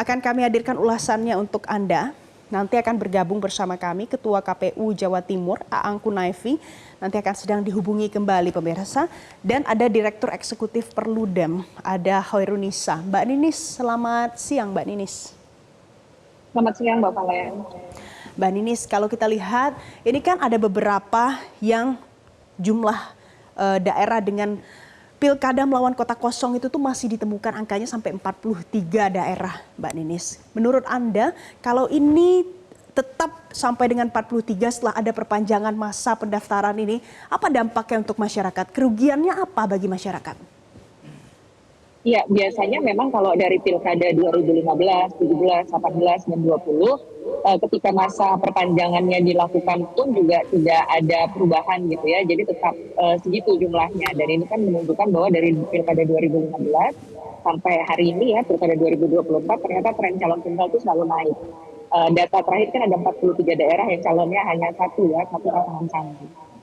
Akan kami hadirkan ulasannya untuk Anda. Nanti akan bergabung bersama kami Ketua KPU Jawa Timur, Aang Kunaifi. Nanti akan sedang dihubungi kembali pemirsa. Dan ada Direktur Eksekutif Perludem, ada Hoirunisa. Mbak Ninis, selamat siang Mbak Ninis. Selamat siang Mbak Valen. Mbak Ninis, kalau kita lihat ini kan ada beberapa yang jumlah daerah dengan pilkada melawan kota kosong itu tuh masih ditemukan angkanya sampai 43 daerah, Mbak Ninis. Menurut Anda, kalau ini tetap sampai dengan 43 setelah ada perpanjangan masa pendaftaran ini, apa dampaknya untuk masyarakat? Kerugiannya apa bagi masyarakat? Ya, biasanya memang kalau dari pilkada 2015, 17, 18, dan 20, ketika masa perpanjangannya dilakukan pun juga tidak ada perubahan gitu ya. Jadi tetap segitu jumlahnya. Dan ini kan menunjukkan bahwa dari pilkada 2015 sampai hari ini ya, pilkada 2024, ternyata tren calon tunggal itu selalu naik. Data terakhir kan ada 43 daerah yang calonnya hanya satu ya, satu pasangan calon.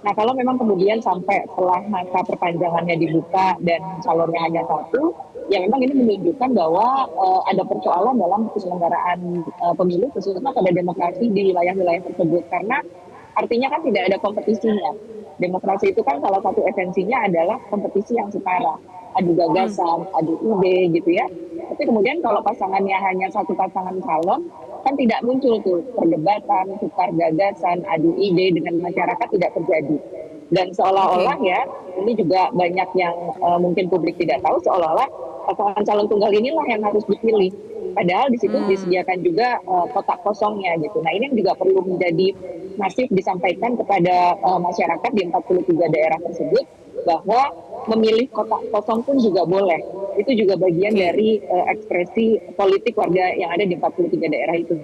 Nah, kalau memang kemudian sampai setelah masa perpanjangannya dibuka dan calonnya hanya satu, ya memang ini menunjukkan bahwa ada persoalan dalam penyelenggaraan pemilu, khususnya pada demokrasi di wilayah-wilayah tersebut. Karena artinya kan tidak ada kompetisinya. Demokrasi itu kan salah satu esensinya adalah kompetisi yang setara. Adu gagasan, adu ide gitu ya. Tapi kemudian kalau pasangannya hanya satu pasangan calon, kan tidak muncul tuh perdebatan, tukar gagasan, adu ide dengan masyarakat tidak terjadi. Dan seolah-olah ya, ini juga banyak yang mungkin publik tidak tahu, seolah-olah pasangan calon tunggal inilah yang harus dipilih. Padahal di situ disediakan juga kotak kosongnya gitu. Nah ini yang juga perlu menjadi masif disampaikan kepada masyarakat di 43 daerah tersebut, bahwa memilih kotak kosong pun juga boleh. Itu juga bagian dari ekspresi politik warga yang ada di 43 daerah itu.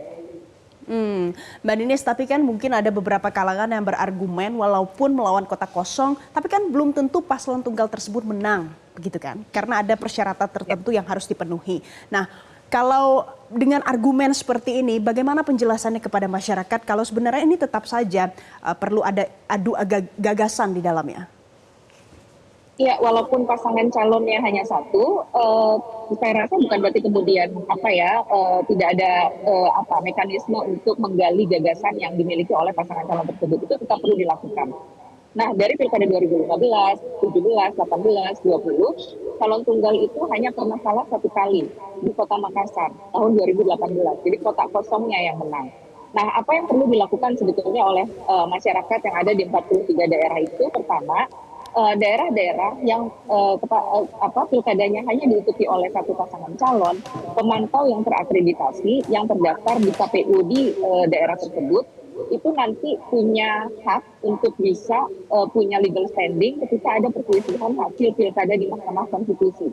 Mbak Ninis, tapi kan mungkin ada beberapa kalangan yang berargumen walaupun melawan kota kosong, tapi kan belum tentu paslon tunggal tersebut menang, begitu kan? Karena ada persyaratan tertentu yang harus dipenuhi. Nah, kalau dengan argumen seperti ini, bagaimana penjelasannya kepada masyarakat kalau sebenarnya ini tetap saja perlu ada adu gagasan di dalamnya? Ya, walaupun pasangan calonnya hanya satu, saya rasa bukan berarti kemudian tidak ada mekanisme untuk menggali gagasan yang dimiliki oleh pasangan calon tersebut, itu tetap perlu dilakukan. Nah, dari pilkada 2015, 17, 18, 20, calon tunggal itu hanya pernah kalah satu kali di Kota Makassar tahun 2018. Jadi kota kosongnya yang menang. Nah, apa yang perlu dilakukan sebetulnya oleh masyarakat yang ada di 43 daerah itu? Pertama, daerah-daerah yang pilkadanya hanya diikuti oleh satu pasangan calon, pemantau yang terakreditasi, yang terdaftar di KPU di daerah tersebut, itu nanti punya hak untuk bisa punya legal standing ketika ada perselisihan hasil pilkada di Mahkamah Konstitusi.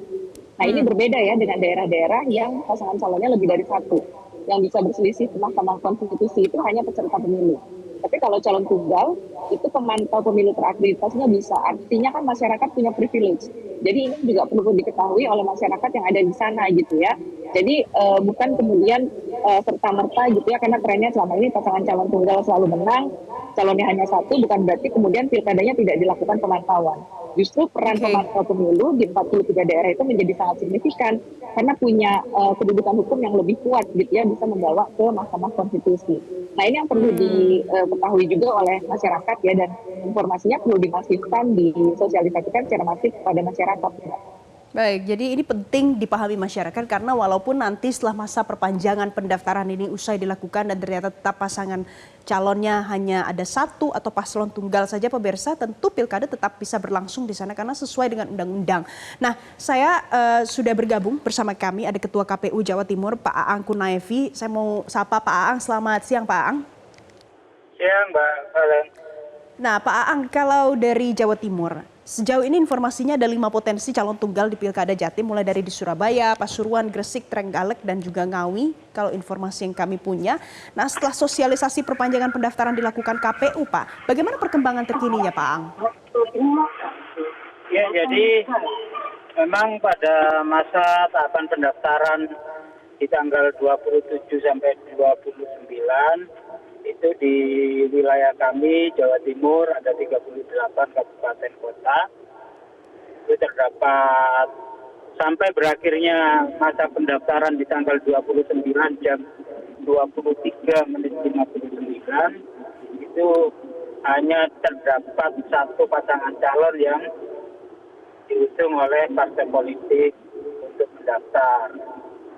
Nah ini berbeda ya dengan daerah-daerah yang pasangan calonnya lebih dari satu, yang bisa berselisih ke Mahkamah Konstitusi itu hanya peserta pemilu. Tapi kalau calon tunggal, itu pemantau pemilu terakreditasinya bisa. Artinya kan masyarakat punya privilege. Jadi ini juga perlu diketahui oleh masyarakat yang ada di sana gitu ya. Jadi bukan kemudian serta-merta gitu ya, karena trennya selama ini pasangan calon tunggal selalu menang, calonnya hanya satu, bukan berarti kemudian pilkadanya tidak dilakukan pemantauan. Justru peran pemantau pemilu di 43 daerah itu menjadi sangat signifikan karena punya kedudukan hukum yang lebih kuat gitu ya, bisa membawa ke Mahkamah Konstitusi. Nah ini yang perlu diketahui juga oleh masyarakat ya, dan informasinya perlu dimasifkan, disosialisasikan secara masif kepada masyarakat. Baik, jadi ini penting dipahami masyarakat karena walaupun nanti setelah masa perpanjangan pendaftaran ini usai dilakukan dan ternyata tetap pasangan calonnya hanya ada satu atau paslon tunggal saja pemirsa, tentu pilkada tetap bisa berlangsung di sana karena sesuai dengan undang-undang. Nah, saya sudah bergabung bersama kami ada Ketua KPU Jawa Timur Pak Aang Kunaifi. Saya mau sapa Pak Aang, selamat siang Pak Aang. Siang Mbak Valen. Nah Pak Aang, kalau dari Jawa Timur, sejauh ini informasinya ada 5 potensi calon tunggal di Pilkada Jatim, mulai dari di Surabaya, Pasuruan, Gresik, Trenggalek, dan juga Ngawi, kalau informasi yang kami punya. Nah setelah sosialisasi perpanjangan pendaftaran dilakukan KPU Pak, bagaimana perkembangan terkininya Pak Aang? Ya, jadi memang pada masa tahapan pendaftaran di tanggal 27 sampai 29, itu di wilayah kami Jawa Timur ada 38 kabupaten kota. Itu terdapat sampai berakhirnya masa pendaftaran di tanggal 29 jam 23:59 itu hanya terdapat satu pasangan calon yang diusung oleh partai politik untuk mendaftar.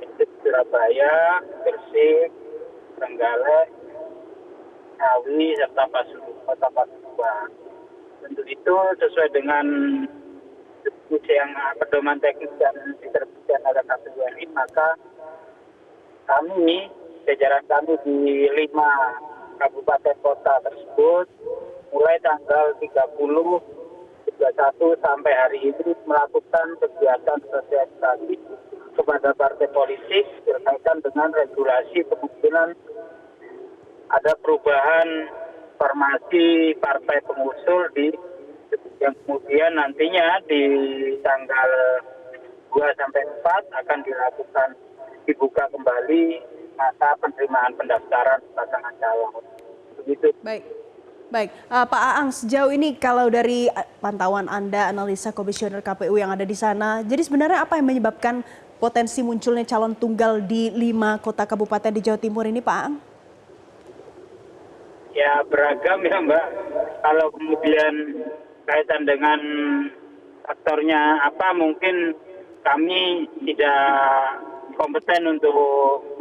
Itu Surabaya, Gresik, Trenggalek, Ngawi, serta Kota Pasuruan. Tentu itu sesuai dengan diskusi yang pedoman teknis dan diterbitkan oleh KPU RI, maka kami, jajaran kami di 5 kabupaten kota tersebut, mulai tanggal 30, 31 sampai hari ini melakukan kegiatan sosialisasi kepada partai politik berkaitan dengan regulasi kemungkinan ada perubahan formasi partai pengusul yang kemudian nantinya di tanggal 2 sampai 4 akan dibuka kembali masa penerimaan pendaftaran pasangan calon. Begitu. Baik, Pak Aang, sejauh ini kalau dari pantauan Anda, analisa komisioner KPU yang ada di sana, jadi sebenarnya apa yang menyebabkan potensi munculnya calon tunggal di 5 kota kabupaten di Jawa Timur ini, Pak Aang? Ya beragam ya Mbak. Kalau kemudian kaitan dengan faktornya apa, mungkin kami tidak kompeten untuk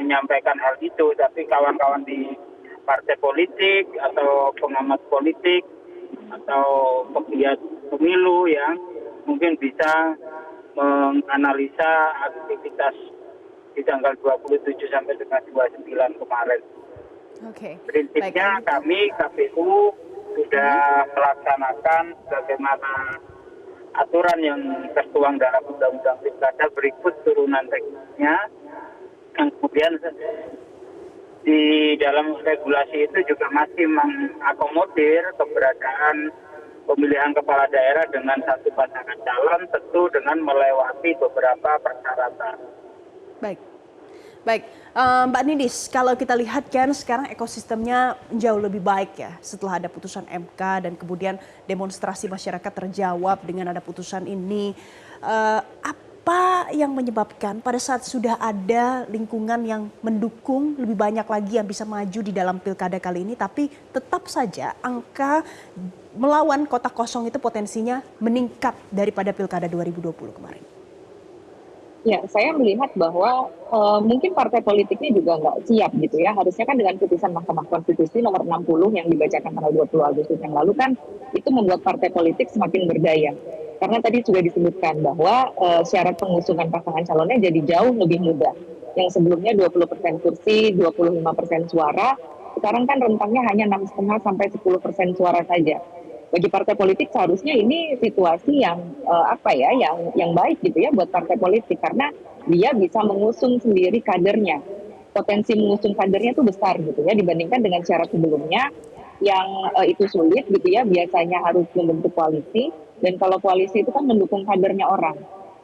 menyampaikan hal itu, tapi kawan-kawan di partai politik atau pengamat politik atau pegiat pemilu yang mungkin bisa menganalisa aktivitas di tanggal 27 sampai dengan 29 kemarin. Oke. Prinsipnya kami KPU sudah melaksanakan bagaimana aturan yang tertuang dalam Undang-Undang Pilkada berikut turunan teknisnya, yang kemudian di dalam regulasi itu juga masih mengakomodir keberadaan pemilihan kepala daerah dengan satu pasangan calon, tentu dengan melewati beberapa persyaratan. Baik, Mbak Nidis, kalau kita lihat kan sekarang ekosistemnya jauh lebih baik ya setelah ada putusan MK dan kemudian demonstrasi masyarakat terjawab dengan ada putusan ini. Apa yang menyebabkan pada saat sudah ada lingkungan yang mendukung lebih banyak lagi yang bisa maju di dalam pilkada kali ini, tapi tetap saja angka melawan kota kosong itu potensinya meningkat daripada pilkada 2020 kemarin? Ya, saya melihat bahwa mungkin partai politiknya juga nggak siap gitu ya. Harusnya kan dengan putusan Mahkamah Konstitusi nomor 60 yang dibacakan tanggal 20 Agustus yang lalu kan itu membuat partai politik semakin berdaya. Karena tadi sudah disebutkan bahwa syarat pengusungan pasangan calonnya jadi jauh lebih mudah. Yang sebelumnya 20% kursi, 25% suara, sekarang kan rentangnya hanya 6,5 sampai 10% suara saja. Bagi partai politik seharusnya ini situasi yang yang baik gitu ya buat partai politik, karena dia bisa mengusung sendiri kadernya. Potensi mengusung kadernya itu besar gitu ya dibandingkan dengan syarat sebelumnya yang itu sulit gitu ya, biasanya harus membentuk koalisi, dan kalau koalisi itu kan mendukung kadernya orang.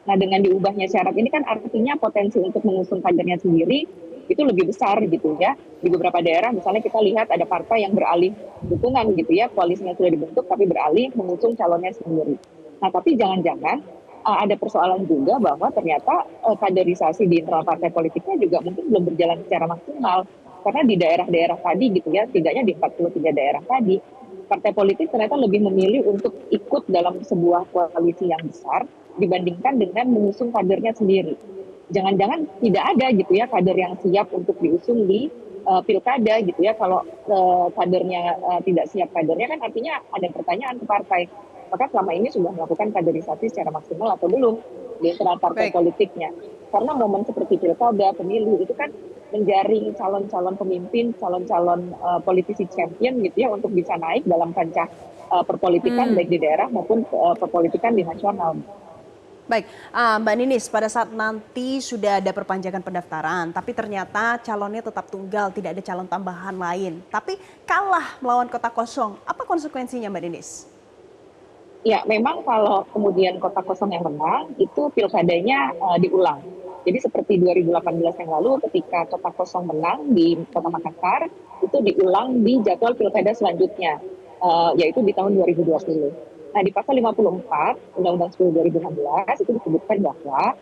Nah, dengan diubahnya syarat ini kan artinya potensi untuk mengusung kadernya sendiri itu lebih besar gitu ya. Di beberapa daerah misalnya kita lihat ada partai yang beralih dukungan gitu ya, koalisinya sudah dibentuk tapi beralih mengusung calonnya sendiri. Nah, tapi jangan-jangan ada persoalan juga bahwa ternyata kaderisasi di internal partai politiknya juga mungkin belum berjalan secara maksimal. Karena di daerah-daerah tadi gitu ya, setidaknya di 43 daerah tadi, partai politik ternyata lebih memilih untuk ikut dalam sebuah koalisi yang besar dibandingkan dengan mengusung kadernya sendiri. Jangan-jangan tidak ada gitu ya kader yang siap untuk diusung di pilkada gitu ya. Kalau kadernya tidak siap kadernya kan artinya ada pertanyaan ke partai. Maka selama ini sudah melakukan kaderisasi secara maksimal atau belum di internal partai politiknya. Karena momen seperti pilkada, pemilu itu kan menjaring calon-calon pemimpin, calon-calon politisi champion gitu ya untuk bisa naik dalam kancah perpolitikan baik di daerah maupun perpolitikan di nasional. Baik, Mbak Ninis, pada saat nanti sudah ada perpanjangan pendaftaran, tapi ternyata calonnya tetap tunggal, tidak ada calon tambahan lain, tapi kalah melawan kota kosong, apa konsekuensinya Mbak Ninis? Ya, memang kalau kemudian kota kosong yang menang, itu pilkadanya diulang. Jadi seperti 2018 yang lalu ketika kota kosong menang di Kota Makassar, itu diulang di jadwal pilkada selanjutnya, yaitu di tahun 2020. Nah, di pasal 54 Undang-Undang 10 2016 itu disebutkan bahwa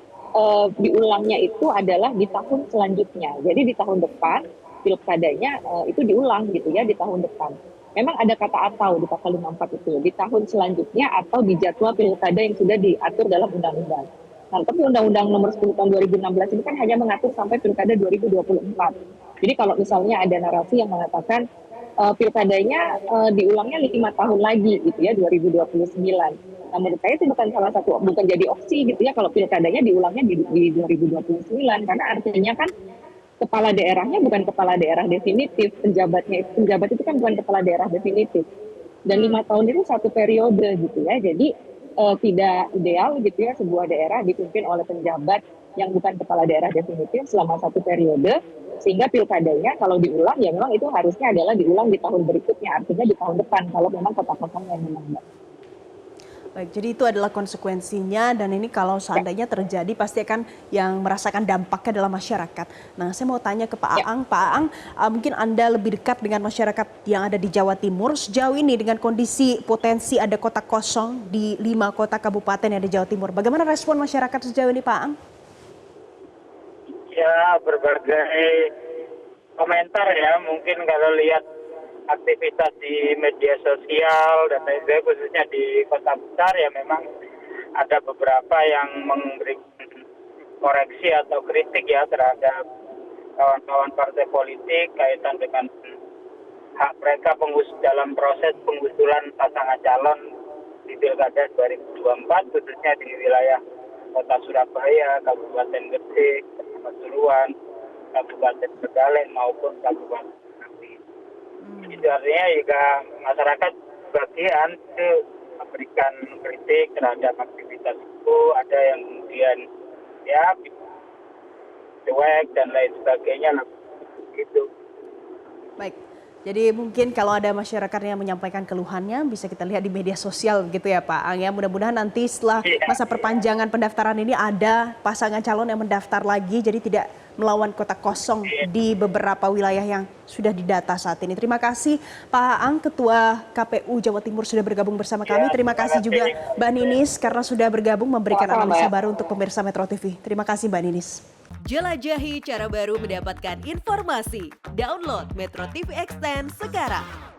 diulangnya itu adalah di tahun selanjutnya. Jadi di tahun depan pilkadanya itu diulang gitu ya di tahun depan. Memang ada kata atau di pasal 54 itu di tahun selanjutnya atau di jadwal pilkada yang sudah diatur dalam undang-undang. Nah, tapi Undang-Undang Nomor 10 Tahun 2016 ini kan hanya mengatur sampai pilkada 2024. Jadi kalau misalnya ada narasi yang mengatakan pilkadanya diulangnya 5 tahun lagi gitu ya 2029. Nah, menurut saya itu bukan jadi opsi gitu ya kalau pilkadanya diulangnya di 2029 karena artinya kan kepala daerahnya bukan kepala daerah definitif, penjabat itu kan bukan kepala daerah definitif. Dan 5 tahun itu satu periode gitu ya. Jadi tidak ideal gitu ya sebuah daerah dipimpin oleh penjabat yang bukan kepala daerah definitif selama satu periode sehingga pilkadanya kalau diulang ya memang itu harusnya adalah diulang di tahun berikutnya artinya di tahun depan kalau memang kota kosong yang menang. Baik, jadi itu adalah konsekuensinya dan ini kalau seandainya terjadi pasti akan yang merasakan dampaknya adalah masyarakat. Nah, saya mau tanya ke Pak Aang. Pak Aang, mungkin Anda lebih dekat dengan masyarakat yang ada di Jawa Timur. Sejauh ini dengan kondisi potensi ada kota kosong di 5 kota kabupaten yang ada di Jawa Timur. Bagaimana respon masyarakat sejauh ini, Pak Aang? Ya, berbagai komentar ya. Mungkin kalau lihat aktivitas di media sosial dan lain-lain khususnya di kota besar ya memang ada beberapa yang memberikan koreksi atau kritik ya terhadap kawan-kawan partai politik kaitan dengan hak mereka dalam proses pengusulan pasangan calon di Pilkada 2024 khususnya di wilayah Kota Surabaya, Kabupaten Gresik, Pasuruan, Kabupaten Tegaleng maupun Kabupaten Ngawi. Itu artinya juga masyarakat bagian itu memberikan kritik terhadap aktivitas itu, ada yang kemudian ya cuek dan lain sebagainya gitu. Baik. Jadi mungkin kalau ada masyarakat yang menyampaikan keluhannya bisa kita lihat di media sosial gitu ya Pak Ang ya. Mudah-mudahan nanti setelah masa perpanjangan pendaftaran ini ada pasangan calon yang mendaftar lagi jadi tidak melawan kota kosong di beberapa wilayah yang sudah didata saat ini. Terima kasih Pak Ang, Ketua KPU Jawa Timur sudah bergabung bersama kami. Terima kasih juga Mbak Ninis karena sudah bergabung memberikan analisa baru untuk pemirsa Metro TV. Terima kasih Mbak Ninis. Jelajahi cara baru mendapatkan informasi. Download Metro TV Extend sekarang.